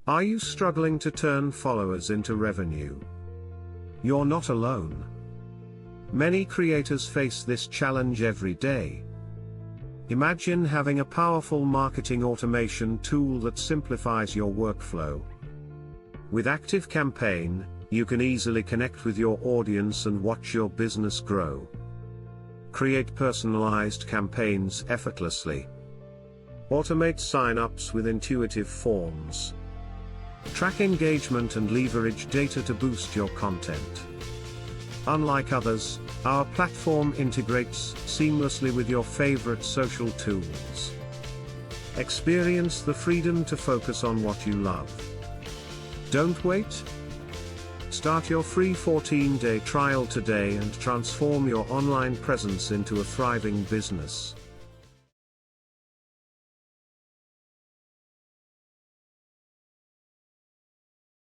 Are you struggling to turn followers into revenue? You're not alone. Many creators face this challenge every day. Imagine having a powerful marketing automation tool that simplifies your workflow. With ActiveCampaign, you can easily connect with your audience and watch your business grow. Create personalized campaigns effortlessly. Automate sign-ups with intuitive forms. Track engagement and leverage data to boost your content. Unlike others, our platform integrates seamlessly with your favorite social tools. Experience the freedom to focus on what you love. Don't wait. Start your free 14-day trial today and transform your online presence into a thriving business.